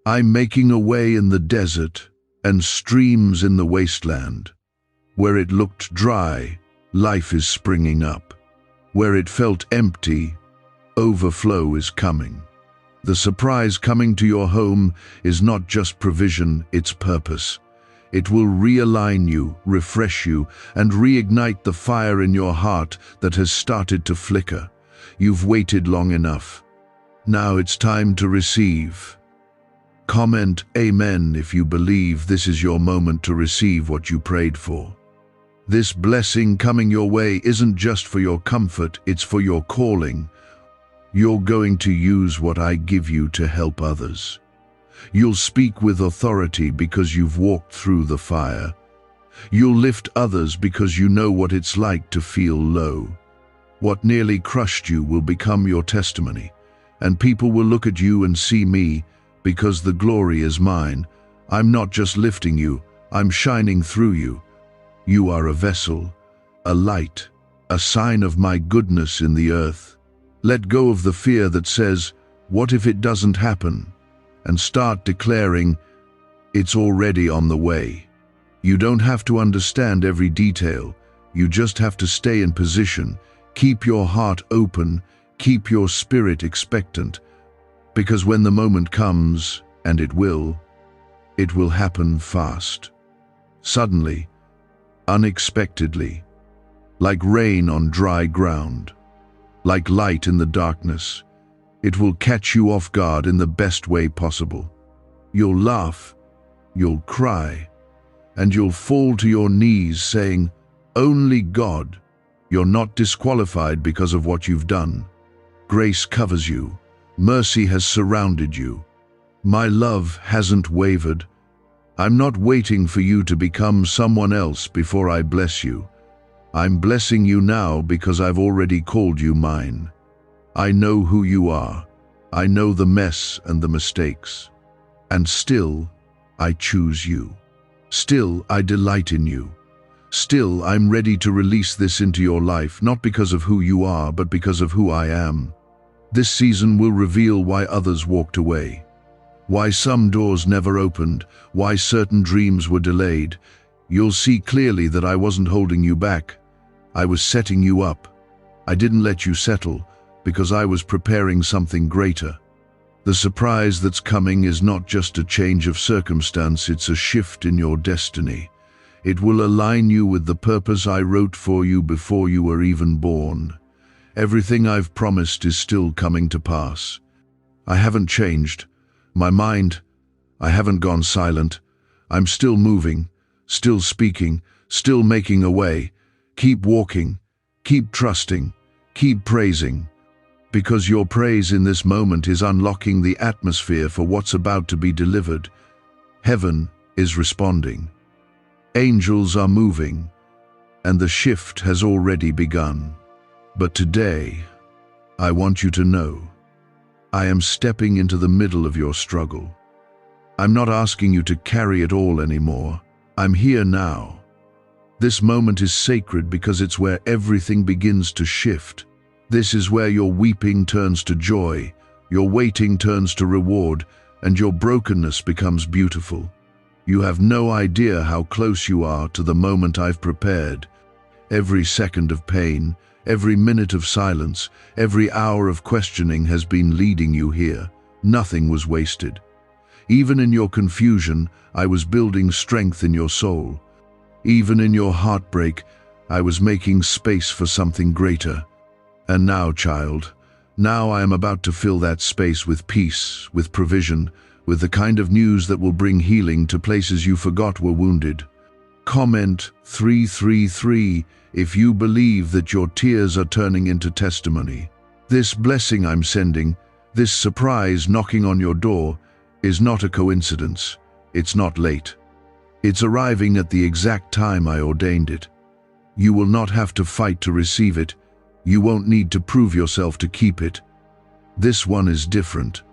I'm making a way in the desert and streams in the wasteland. Where it looked dry, life is springing up. Where it felt empty, overflow is coming. The surprise coming to your home is not just provision, it's purpose. It will realign you, refresh you, and reignite the fire in your heart that has started to flicker. You've waited long enough. Now it's time to receive. Comment Amen if you believe this is your moment to receive what you prayed for. This blessing coming your way isn't just for your comfort, it's for your calling. You're going to use what I give you to help others. You'll speak with authority because you've walked through the fire. You'll lift others because you know what it's like to feel low. What nearly crushed you will become your testimony, and people will look at you and see me, because the glory is mine. I'm not just lifting you, I'm shining through you. You are a vessel, a light, a sign of my goodness in the earth. Let go of the fear that says, "What if it doesn't happen?" and start declaring, "It's already on the way." You don't have to understand every detail. You just have to stay in position. Keep your heart open, keep your spirit expectant, because when the moment comes, and it will happen fast. Suddenly, unexpectedly, like rain on dry ground, like light in the darkness. It will catch you off guard in the best way possible. You'll laugh, you'll cry, and you'll fall to your knees saying, "Only God." You're not disqualified because of what you've done. Grace covers you. Mercy has surrounded you. My love hasn't wavered. I'm not waiting for you to become someone else before I bless you. I'm blessing you now because I've already called you mine. I know who you are. I know the mess and the mistakes. And still, I choose you. Still, I delight in you. Still, I'm ready to release this into your life, not because of who you are, but because of who I am. This season will reveal why others walked away, why some doors never opened, why certain dreams were delayed. You'll see clearly that I wasn't holding you back. I was setting you up. I didn't let you settle, because I was preparing something greater. The surprise that's coming is not just a change of circumstance, it's a shift in your destiny. It will align you with the purpose I wrote for you before you were even born. Everything I've promised is still coming to pass. I haven't changed. My mind, I haven't gone silent. I'm still moving, still speaking, still making a way. Keep walking, keep trusting, keep praising. Because your praise in this moment is unlocking the atmosphere for what's about to be delivered. Heaven is responding. Angels are moving, and the shift has already begun. But today, I want you to know, I am stepping into the middle of your struggle. I'm not asking you to carry it all anymore. I'm here now. This moment is sacred because it's where everything begins to shift. This is where your weeping turns to joy, your waiting turns to reward, and your brokenness becomes beautiful. You have no idea how close you are to the moment I've prepared. Every second of pain, every minute of silence, every hour of questioning has been leading you here. Nothing was wasted. Even in your confusion, I was building strength in your soul. Even in your heartbreak, I was making space for something greater. And now, child, Now I am about to fill that space with peace, with provision, with the kind of news that will bring healing to places you forgot were wounded. Comment 333 if you believe that your tears are turning into testimony. This blessing I'm sending, this surprise knocking on your door, is not a coincidence. It's not late. It's arriving at the exact time I ordained it. You will not have to fight to receive it. You won't need to prove yourself to keep it. This one is different.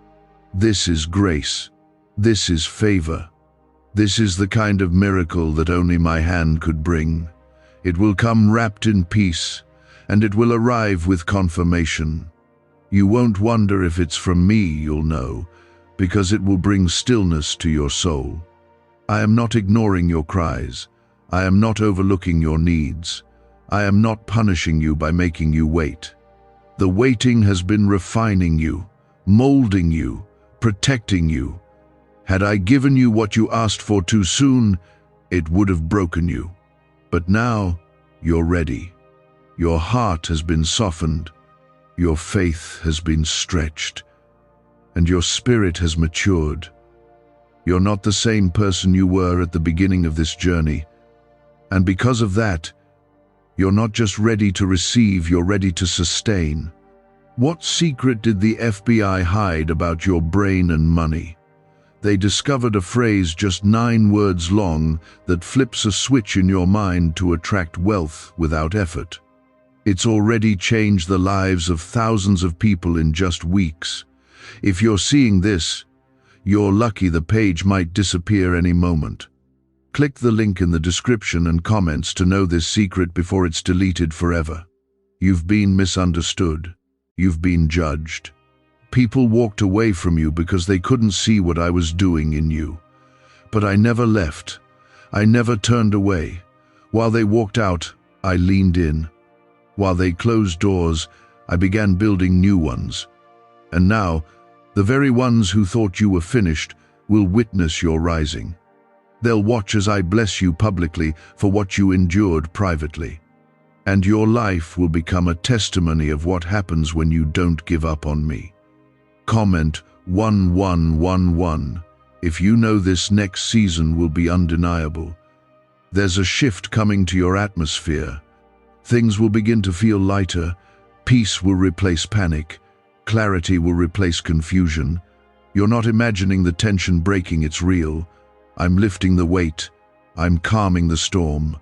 This is grace. This is favor. This is the kind of miracle that only my hand could bring. It will come wrapped in peace, and it will arrive with confirmation. You won't wonder if it's from me, you'll know, because it will bring stillness to your soul. I am not ignoring your cries. I am not overlooking your needs. I am not punishing you by making you wait. The waiting has been refining you, molding you, protecting you. Had I given you what you asked for too soon, it would have broken you. But now, you're ready. Your heart has been softened, your faith has been stretched, and your spirit has matured. You're not the same person you were at the beginning of this journey. And because of that, you're not just ready to receive, you're ready to sustain. What secret did the FBI hide about your brain and money? They discovered a phrase just 9 words long that flips a switch in your mind to attract wealth without effort. It's already changed the lives of thousands of people in just weeks. If you're seeing this, you're lucky. The page might disappear any moment. Click the link in the description and comments to know this secret before it's deleted forever. You've been misunderstood. You've been judged. People walked away from you because they couldn't see what I was doing in you. But I never left. I never turned away. While they walked out, I leaned in. While they closed doors, I began building new ones. And now, the very ones who thought you were finished will witness your rising. They'll watch as I bless you publicly for what you endured privately. And your life will become a testimony of what happens when you don't give up on me. Comment 1111 if you know this next season will be undeniable. There's a shift coming to your atmosphere. Things will begin to feel lighter. Peace will replace panic. Clarity will replace confusion. You're not imagining the tension breaking, it's real. I'm lifting the weight. I'm calming the storm.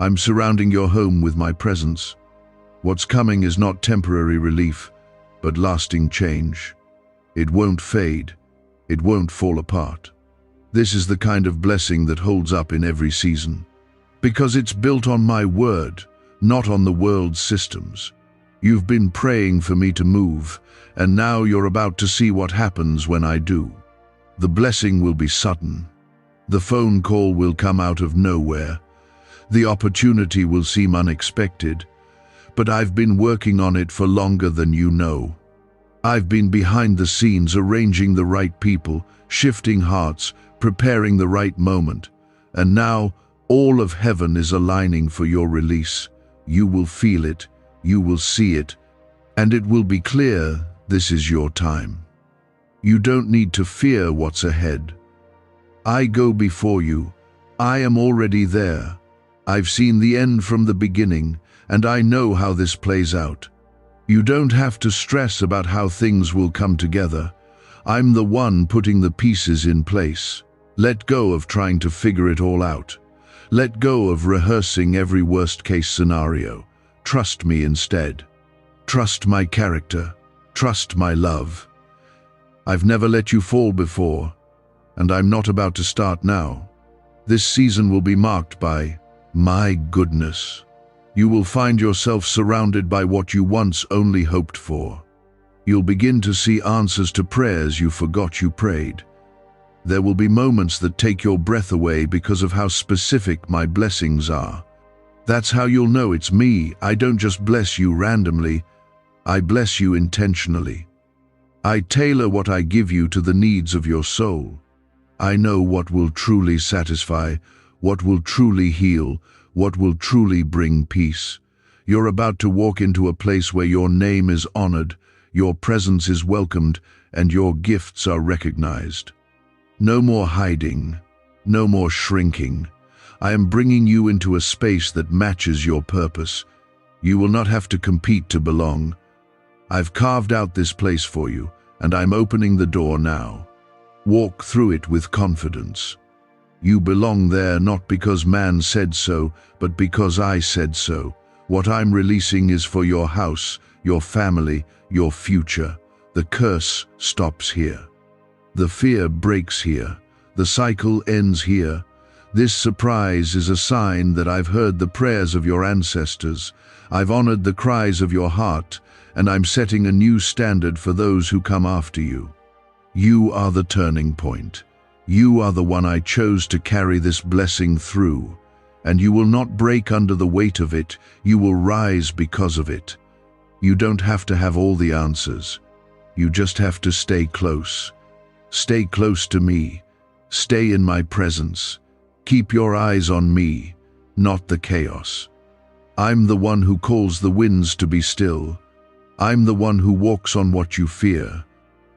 I'm surrounding your home with my presence. What's coming is not temporary relief, but lasting change. It won't fade. It won't fall apart. This is the kind of blessing that holds up in every season. Because it's built on my word, not on the world's systems. You've been praying for me to move, and now you're about to see what happens when I do. The blessing will be sudden. The phone call will come out of nowhere. The opportunity will seem unexpected, but I've been working on it for longer than you know. I've been behind the scenes arranging the right people, shifting hearts, preparing the right moment. And now, all of heaven is aligning for your release. You will feel it, you will see it, and it will be clear this is your time. You don't need to fear what's ahead. I go before you. I am already there. I've seen the end from the beginning, and I know how this plays out. You don't have to stress about how things will come together. I'm the one putting the pieces in place. Let go of trying to figure it all out. Let go of rehearsing every worst-case scenario. Trust me instead. Trust my character. Trust my love. I've never let you fall before, and I'm not about to start now. This season will be marked by my goodness. You will find yourself surrounded by what you once only hoped for. You'll begin to see answers to prayers you forgot you prayed. There will be moments that take your breath away because of how specific my blessings are. That's how you'll know it's me. I don't just bless you randomly. I bless you intentionally. I tailor what I give you to the needs of your soul. I know what will truly satisfy, what will truly heal, what will truly bring peace. You're about to walk into a place where your name is honored, Your presence is welcomed, and your gifts are recognized. No more hiding, no more shrinking. I am bringing you into a space that matches your purpose. You will not have to compete to belong. I've carved out this place for you, and I'm opening the door now. Walk through it with confidence. You belong there not because man said so, but because I said so. What I'm releasing is for your house, your family, your future. The curse stops here. The fear breaks here. The cycle ends here. This surprise is a sign that I've heard the prayers of your ancestors. I've honored the cries of your heart, and I'm setting a new standard for those who come after you. You are the turning point. You are the one I chose to carry this blessing through, and you will not break under the weight of it. You will rise because of it. You don't have to have all the answers. You just have to stay close. Stay close to me. Stay in my presence. Keep your eyes on me, not the chaos. I'm the one who calls the winds to be still. I'm the one who walks on what you fear.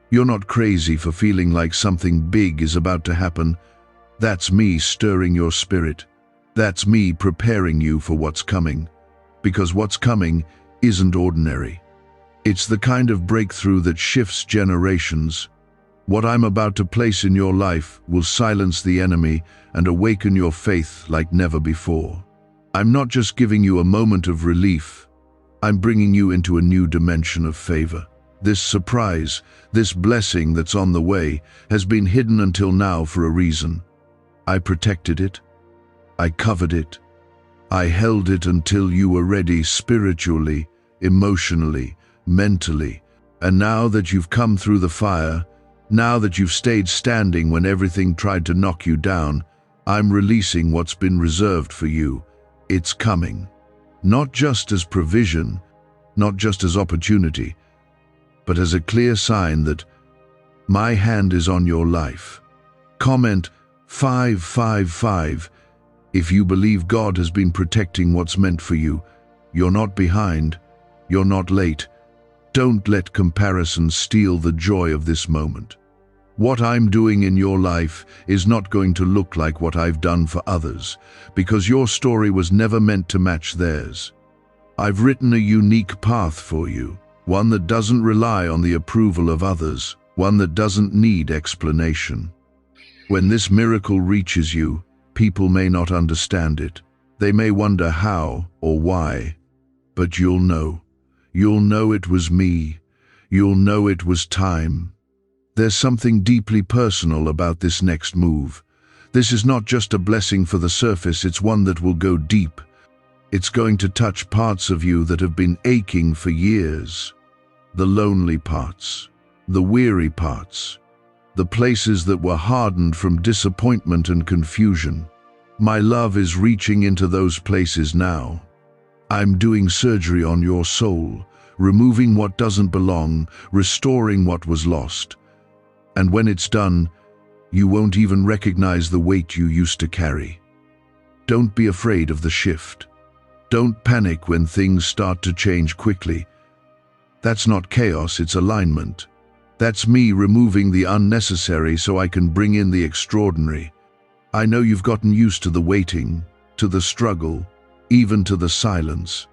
You're not crazy for feeling like something big is about to happen. That's me stirring your spirit. That's me preparing you for what's coming. Because what's coming isn't ordinary. It's the kind of breakthrough that shifts generations. What I'm about to place in your life will silence the enemy and awaken your faith like never before. I'm not just giving you a moment of relief. I'm bringing you into a new dimension of favor. This surprise, this blessing that's on the way, has been hidden until now for a reason. I protected it. I covered it. I held it until you were ready spiritually, emotionally, mentally. And now that you've come through the fire, now that you've stayed standing when everything tried to knock you down, I'm releasing what's been reserved for you. It's coming. Not just as provision, not just as opportunity, but as a clear sign that my hand is on your life. Comment 555 if you believe God has been protecting what's meant for you. You're not behind. You're not late. Don't let comparison steal the joy of this moment. What I'm doing in your life is not going to look like what I've done for others, because your story was never meant to match theirs. I've written a unique path for you, one that doesn't rely on the approval of others, one that doesn't need explanation. When this miracle reaches you, people may not understand it. They may wonder how or why, but you'll know. You'll know it was me. You'll know it was time. There's something deeply personal about this next move. This is not just a blessing for the surface, it's one that will go deep. It's going to touch parts of you that have been aching for years. The lonely parts, the weary parts, the places that were hardened from disappointment and confusion. My love is reaching into those places now. I'm doing surgery on your soul, removing what doesn't belong, restoring what was lost. And when it's done, you won't even recognize the weight you used to carry. Don't be afraid of the shift. Don't panic when things start to change quickly. That's not chaos, it's alignment. That's me removing the unnecessary so I can bring in the extraordinary. I know you've gotten used to the waiting, to the struggle, even to the silence.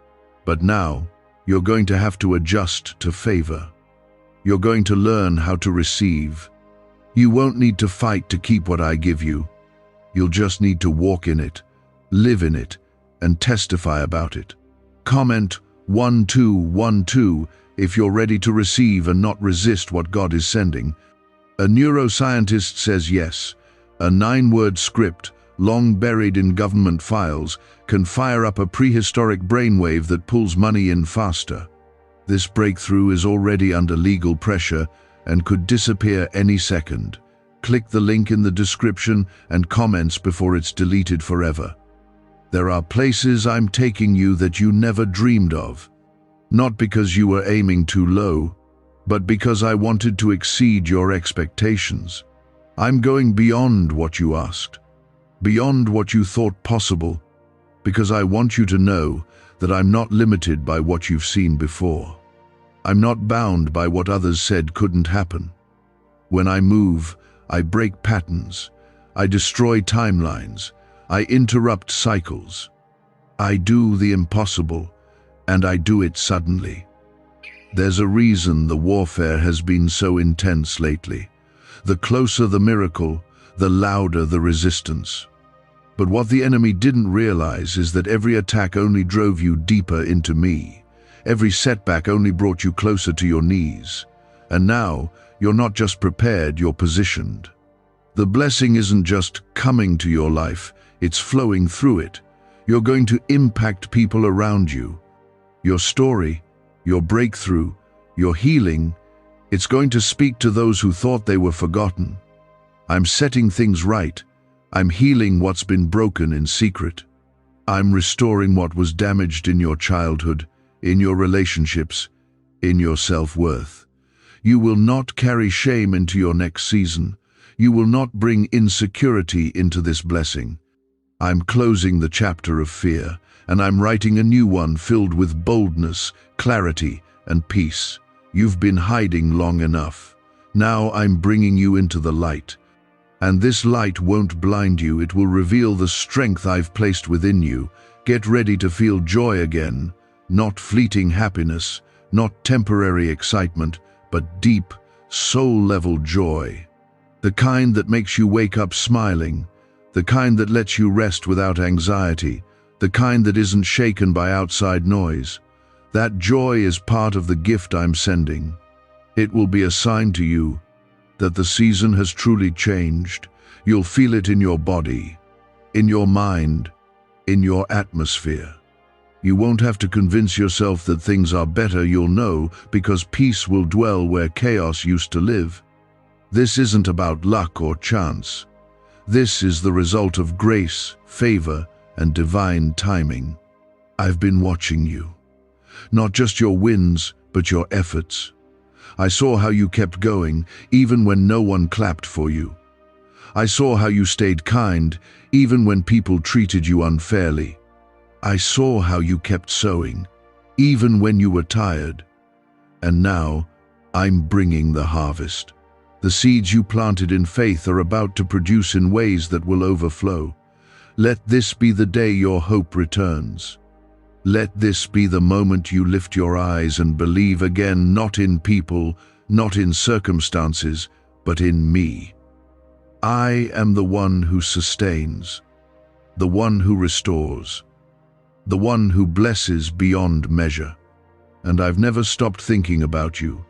But now, you're going to have to adjust to favor. You're going to learn how to receive. You won't need to fight to keep what I give you. You'll just need to walk in it, live in it, and testify about it. Comment 1212 if you're ready to receive and not resist what God is sending. A neuroscientist says yes. A 9-word script, long buried in government files, can fire up a prehistoric brainwave that pulls money in faster. This breakthrough is already under legal pressure and could disappear any second. Click the link in the description and comments before it's deleted forever. There are places I'm taking you that you never dreamed of. Not because you were aiming too low, but because I wanted to exceed your expectations. I'm going beyond what you asked, beyond what you thought possible, because I want you to know that I'm not limited by what you've seen before. I'm not bound by what others said couldn't happen. When I move, I break patterns. I destroy timelines. I interrupt cycles. I do the impossible, and I do it suddenly. There's a reason the warfare has been so intense lately. The closer the miracle, the louder the resistance. But what the enemy didn't realize is that every attack only drove you deeper into me. Every setback only brought you closer to your knees. And now, you're not just prepared, you're positioned. The blessing isn't just coming to your life, it's flowing through it. You're going to impact people around you. Your story, your breakthrough, your healing, it's going to speak to those who thought they were forgotten. I'm setting things right. I'm healing what's been broken in secret. I'm restoring what was damaged in your childhood, in your relationships, in your self-worth. You will not carry shame into your next season. You will not bring insecurity into this blessing. I'm closing the chapter of fear, and I'm writing a new one filled with boldness, clarity, and peace. You've been hiding long enough. Now I'm bringing you into the light. And this light won't blind you, it will reveal the strength I've placed within you. Get ready to feel joy again, not fleeting happiness, not temporary excitement, but deep, soul-level joy. The kind that makes you wake up smiling, the kind that lets you rest without anxiety, the kind that isn't shaken by outside noise. That joy is part of the gift I'm sending. It will be a sign to you that the season has truly changed. You'll feel it in your body, in your mind, in your atmosphere. You won't have to convince yourself that things are better, you'll know, because peace will dwell where chaos used to live. This isn't about luck or chance. This is the result of grace, favor, and divine timing. I've been watching you. Not just your wins, but your efforts. I saw how you kept going, even when no one clapped for you. I saw how you stayed kind, even when people treated you unfairly. I saw how you kept sowing, even when you were tired. And now, I'm bringing the harvest. The seeds you planted in faith are about to produce in ways that will overflow. Let this be the day your hope returns. Let this be the moment you lift your eyes and believe again, not in people, not in circumstances, but in me. I am the one who sustains, the one who restores, the one who blesses beyond measure. And I've never stopped thinking about you.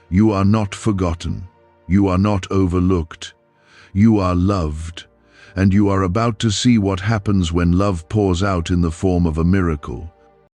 You are not forgotten. You are not overlooked. You are loved, and you are about to see what happens when love pours out in the form of a miracle.